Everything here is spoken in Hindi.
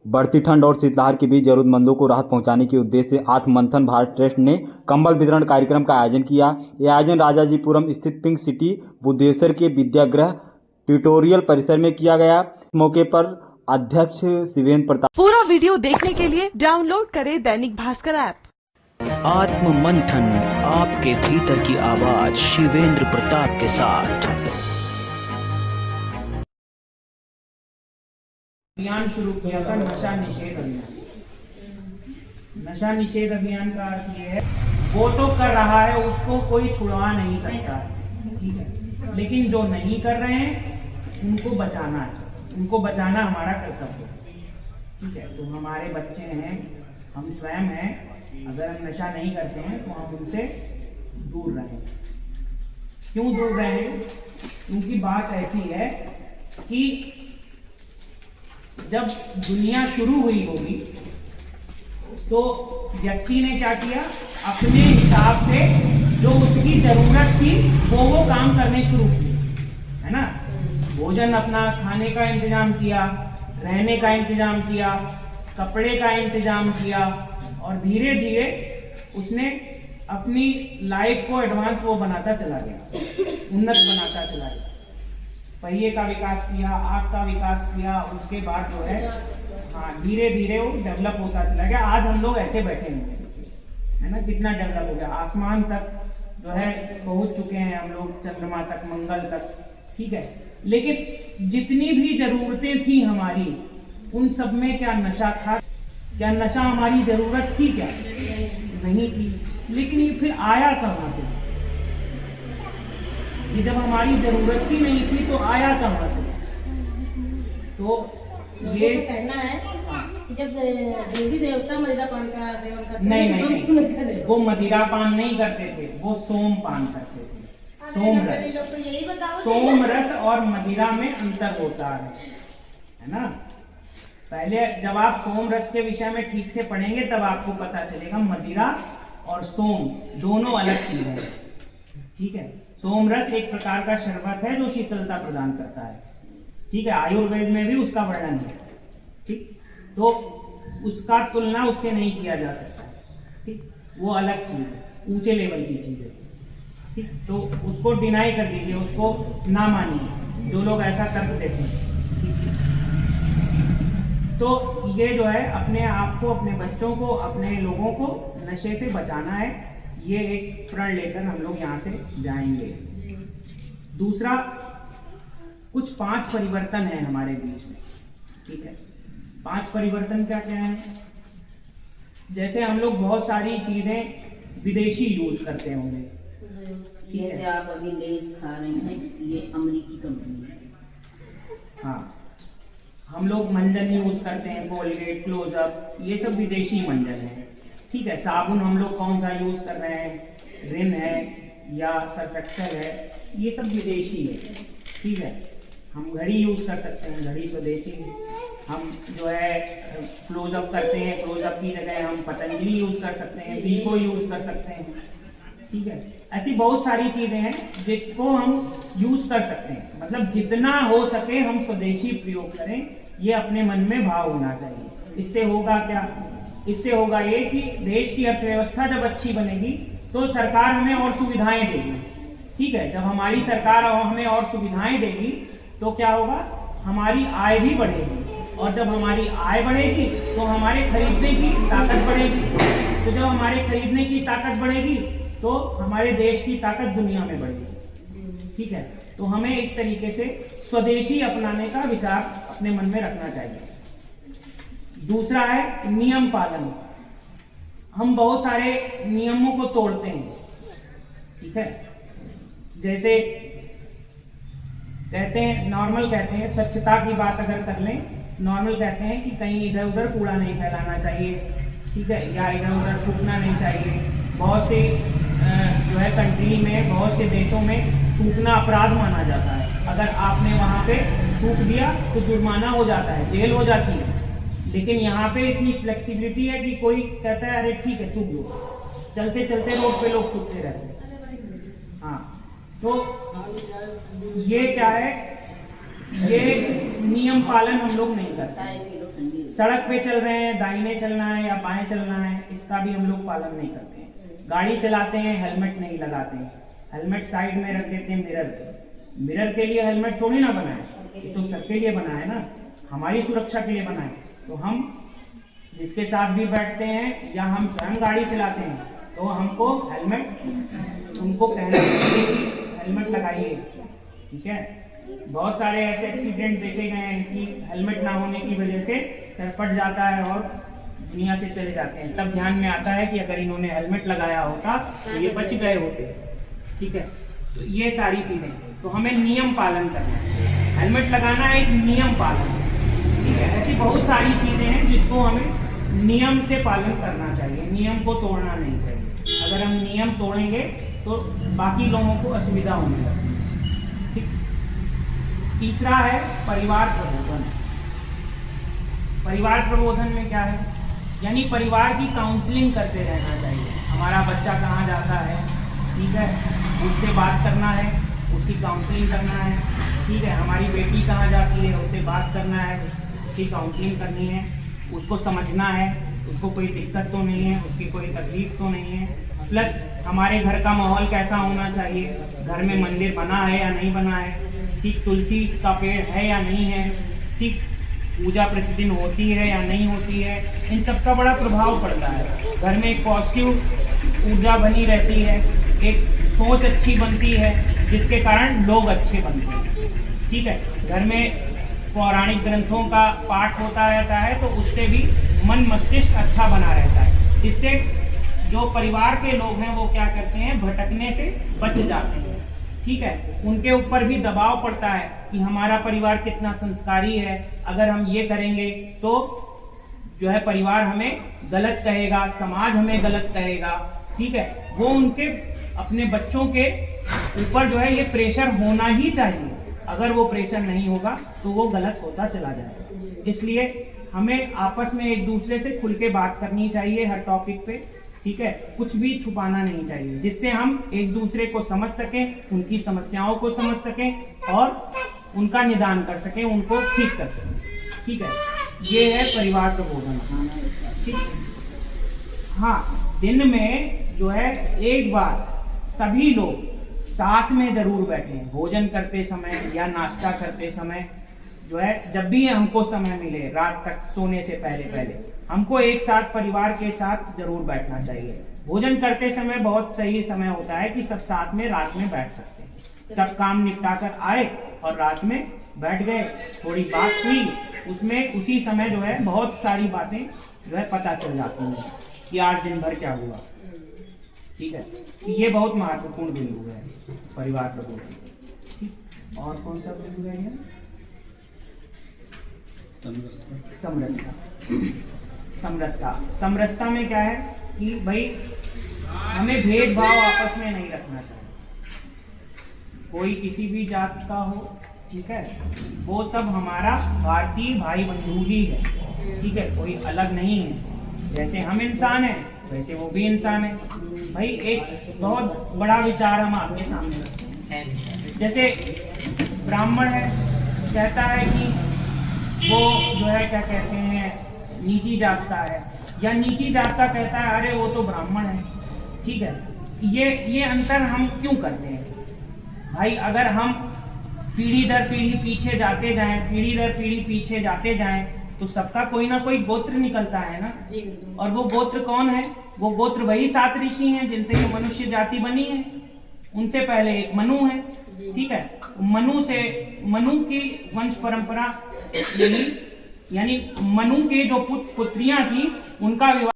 बढ़ती ठंड और शीतलहर के बीच जरूरतमंदों को राहत पहुंचाने के उद्देश्य से आत्म मंथन भारत ट्रस्ट ने कंबल वितरण कार्यक्रम का आयोजन किया। यह आयोजन राजाजीपुरम स्थित पिंक सिटी बुद्धेश्वर के विद्यागृह ट्यूटोरियल परिसर में किया गया। इस मौके पर अध्यक्ष शिवेंद्र प्रताप। पूरा वीडियो देखने के लिए डाउनलोड करें दैनिक भास्कर ऐप। आत्म मंथन, आपके भीतर की आवाज शिवेंद्र प्रताप के साथ। अभियान शुरू किया था, नशा निषेध अभियान। नशा निषेध अभियान का अर्थ ये है, वो तो कर रहा है उसको कोई छुड़वा नहीं सकता, ठीक है, लेकिन जो नहीं कर रहे हैं उनको बचाना है, उनको बचाना हमारा कर्तव्य है, ठीक है। तो हमारे बच्चे हैं, हम स्वयं हैं, अगर हम नशा नहीं करते हैं तो हम उनसे दूर रहें। क्यों दूर रहें? क्योंकि बात ऐसी है कि जब दुनिया शुरू हुई होगी तो व्यक्ति ने क्या किया, अपने हिसाब से जो उसकी जरूरत थी वो काम करने शुरू किए, है ना। भोजन अपना खाने का इंतजाम किया, रहने का इंतजाम किया, कपड़े का इंतजाम किया, और धीरे धीरे उसने अपनी लाइफ को एडवांस वो बनाता चला गया, उन्नत बनाता चला गया। पहिए का विकास किया, आग का विकास किया, उसके बाद जो है धीरे धीरे वो डेवलप होता चला गया। आज हम लोग ऐसे बैठे हैं, है ना, कितना डेवलप हो गया, आसमान तक जो है पहुंच चुके हैं हम लोग, चंद्रमा तक, मंगल तक, ठीक है। लेकिन जितनी भी जरूरतें थी हमारी, उन सब में क्या नशा था? क्या नशा हमारी जरूरत थी? क्या नहीं थी। लेकिन ये फिर आया कहां से? ये जब हमारी जरूरत ही नहीं थी तो आया कहां से? तो ये कहना है कि जब देवी देवता मदिरा पान का सेवन करते नहीं, वो मदिरा पान नहीं करते थे, वो सोम पान करते थे। सोम रस, सोम रस और मदिरा में अंतर होता है ना। पहले जब आप सोम रस के विषय में ठीक से पढ़ेंगे तब आपको पता चलेगा मदिरा और सोम दोनों अलग चीज है, ठीक है। सोम रस एक प्रकार का शरबत है जो शीतलता प्रदान करता है, ठीक है। आयुर्वेद में भी उसका वर्णन है, ठीक। तो उसका तुलना उससे नहीं किया जा सकता, ठीक। वो अलग चीज है, ऊंचे लेवल की चीज है, ठीक। तो उसको डिनाई कर दीजिए, उसको ना मानिए जो लोग ऐसा तर्क देते हैं। तो ये जो है अपने आप को, अपने बच्चों को, अपने लोगों को नशे से बचाना है। ये एक प्रण लेकर हम लोग यहाँ से जाएंगे। दूसरा, कुछ 5 परिवर्तन है हमारे बीच में, ठीक है। 5 परिवर्तन क्या क्या है? जैसे हम लोग बहुत सारी चीजें विदेशी यूज करते होंगे, जैसे आप अभी लेस खा रहे हैं, ये अमेरिकी कंपनी है। हाँ, हम लोग मंजन यूज करते हैं, कोलगेट, क्लोजअप, ये सब विदेशी मंजन है, ठीक है। साबुन हम लोग कौन सा यूज कर रहे हैं, रिन है या सर्फ एक्सेल है, ये सब विदेशी है, ठीक है। हम घड़ी यूज कर सकते हैं, घड़ी स्वदेशी है। हम जो है क्लोजअप करते हैं, क्लोजअप की जगह हम पतंजलि यूज कर सकते हैं, वीको यूज कर सकते हैं, ठीक है। ऐसी बहुत सारी चीजें हैं जिसको हम यूज कर सकते हैं। मतलब जितना हो सके हम स्वदेशी प्रयोग करें, ये अपने मन में भाव होना चाहिए। इससे होगा क्या? इससे होगा ये कि देश की अर्थव्यवस्था जब अच्छी बनेगी तो सरकार हमें और सुविधाएं देगी, ठीक है। जब हमारी सरकार हमें और सुविधाएं देगी तो क्या होगा, हमारी आय भी बढ़ेगी, और जब हमारी आय बढ़ेगी तो हमारे खरीदने की ताकत बढ़ेगी, तो जब हमारे खरीदने की ताकत बढ़ेगी तो हमारे देश की ताकत दुनिया में बढ़ेगी, ठीक है। तो हमें इस तरीके से स्वदेशी अपनाने का विचार अपने मन में रखना चाहिए। दूसरा है नियम पालन। हम बहुत सारे नियमों को तोड़ते हैं, ठीक है। जैसे कहते हैं, नॉर्मल कहते हैं, स्वच्छता की बात अगर कर लें, नॉर्मल कहते हैं कि कहीं इधर उधर कूड़ा नहीं फैलाना चाहिए, ठीक है, या इधर उधर थूकना नहीं चाहिए। बहुत से जो है कंट्री में, बहुत से देशों में थूकना अपराध माना जाता है। अगर आपने वहाँ पे थूक दिया तो जुर्माना हो जाता है, जेल हो जाती है। लेकिन यहाँ पे इतनी फ्लेक्सिबिलिटी है कि कोई कहता है अरे ठीक है थूक दो, चलते चलते रोड पे लोग थूकते रहते हैं। हाँ, तो ये क्या है, ये नियम पालन हम लोग नहीं करते। सड़क पे चल रहे हैं, दाहिने चलना है या बाएं चलना है, इसका भी हम लोग पालन नहीं करते हैं। गाड़ी चलाते हैं, हेलमेट नहीं लगाते हैं, हेलमेट साइड में रख देते हैं मिरर पे। मिरर के लिए हेलमेट थोड़ी ना बना है, ये तो सबके लिए बना है ना, हमारी सुरक्षा के लिए बना है। तो हम जिसके साथ भी बैठते हैं या हम स्वयं गाड़ी चलाते हैं तो हमको हेलमेट उनको कहना चाहिए कि हेलमेट लगाइए, ठीक है। बहुत सारे ऐसे एक्सीडेंट देखे गए हैं कि हेलमेट ना होने की वजह से सर फट जाता है और दुनिया से चले जाते हैं। तब ध्यान में आता है कि अगर इन्होंने हेलमेट लगाया होता तो ये बच गए होते, ठीक है। तो ये सारी चीजें, तो हमें नियम पालन करना है। हेलमेट लगाना एक नियम पालन है, ठीक है। ऐसी बहुत सारी चीजें हैं जिसको हमें नियम से पालन करना चाहिए, नियम को तोड़ना नहीं चाहिए। अगर हम नियम तोड़ेंगे तो बाकी लोगों को असुविधा होने लगती है, ठीक। तीसरा है परिवार प्रबोधन। परिवार प्रबोधन में क्या है, यानी परिवार की काउंसलिंग करते रहना चाहिए। हमारा बच्चा कहाँ जाता है, ठीक है, उससे बात करना है, उसकी काउंसलिंग करना है, ठीक है। हमारी बेटी कहाँ जाती है, उससे बात करना है, उसकी काउंसलिंग करनी है, उसको समझना है, उसको कोई दिक्कत तो नहीं है, उसकी कोई तकलीफ तो नहीं है। प्लस हमारे घर का माहौल कैसा होना चाहिए, घर में मंदिर बना है या नहीं बना है, ठीक, तुलसी का पेड़ है या नहीं है, ठीक, पूजा प्रतिदिन होती है या नहीं होती है, इन सब का बड़ा प्रभाव पड़ता है। घर में एक पॉजिटिव ऊर्जा बनी रहती है, एक सोच अच्छी बनती है, जिसके कारण लोग अच्छे बनते हैं, ठीक है। घर में पौराणिक ग्रंथों का पाठ होता रहता है तो उससे भी मन मस्तिष्क अच्छा बना रहता है, जिससे जो परिवार के लोग हैं वो क्या करते हैं, भटकने से बच जाते हैं, ठीक है। उनके ऊपर भी दबाव पड़ता है कि हमारा परिवार कितना संस्कारी है, अगर हम ये करेंगे तो जो है परिवार हमें गलत कहेगा, समाज हमें गलत कहेगा, ठीक है। वो उनके अपने बच्चों के ऊपर जो है ये प्रेशर होना ही चाहिए। अगर वो प्रेशर नहीं होगा तो वो गलत होता चला जाएगा। इसलिए हमें आपस में एक दूसरे से खुल के बात करनी चाहिए हर टॉपिक पे, ठीक है। कुछ भी छुपाना नहीं चाहिए, जिससे हम एक दूसरे को समझ सकें, उनकी समस्याओं को समझ सकें और उनका निदान कर सकें, उनको ठीक कर सकें, ठीक है। ये है परिवार प्रबोधन, ठीक। हाँ, दिन में जो है एक बार सभी लोग साथ में जरूर बैठें, भोजन करते समय या नाश्ता करते समय, जो है जब भी हमको समय मिले, रात तक सोने से पहले हमको एक साथ परिवार के साथ जरूर बैठना चाहिए। भोजन करते समय बहुत सही समय होता है कि सब साथ में रात में बैठ सकते हैं, सब काम निपटा कर आए और रात में बैठ गए, थोड़ी बात हुई, उसमें उसी समय जो है बहुत सारी बातें जो है पता चल जाती हैं कि आज दिन भर क्या हुआ, ठीक है। ये बहुत महत्वपूर्ण बिंदु है परिवार प्रबोधन, ठीक। और कौन सा बिंदु है ये, समरसता में क्या है कि भाई हमें भेदभाव आपस में नहीं रखना चाहिए। कोई किसी भी जात का हो, ठीक है, वो सब हमारा भारतीय भाई बंधु ही है, ठीक है, कोई अलग नहीं है। जैसे हम इंसान हैं वैसे वो भी इंसान है। भाई एक बहुत बड़ा विचार हम आपके सामने रखते हैं, जैसे ब्राह्मण है, कहता है कि वो जो है क्या कहते हैं नीची जात का है, या नीची जात का कहता है अरे वो तो ब्राह्मण है, ठीक है। ये अंतर हम क्यों करते हैं भाई? अगर हम पीढ़ी दर पीढ़ी पीछे जाते जाएं, पीढ़ी दर पीढ़ी पीछे जाते जाएं, तो सबका कोई ना कोई गोत्र निकलता है ना। और वो गोत्र कौन है? वो गोत्र वही 7 ऋषि हैं जिनसे ये मनुष्य जाति बनी है। उनसे पहले एक मनु है, ठीक है। मनु की वंश परंपरा यही, यानी मनु के जो पुत्रियां थी उनका विवाह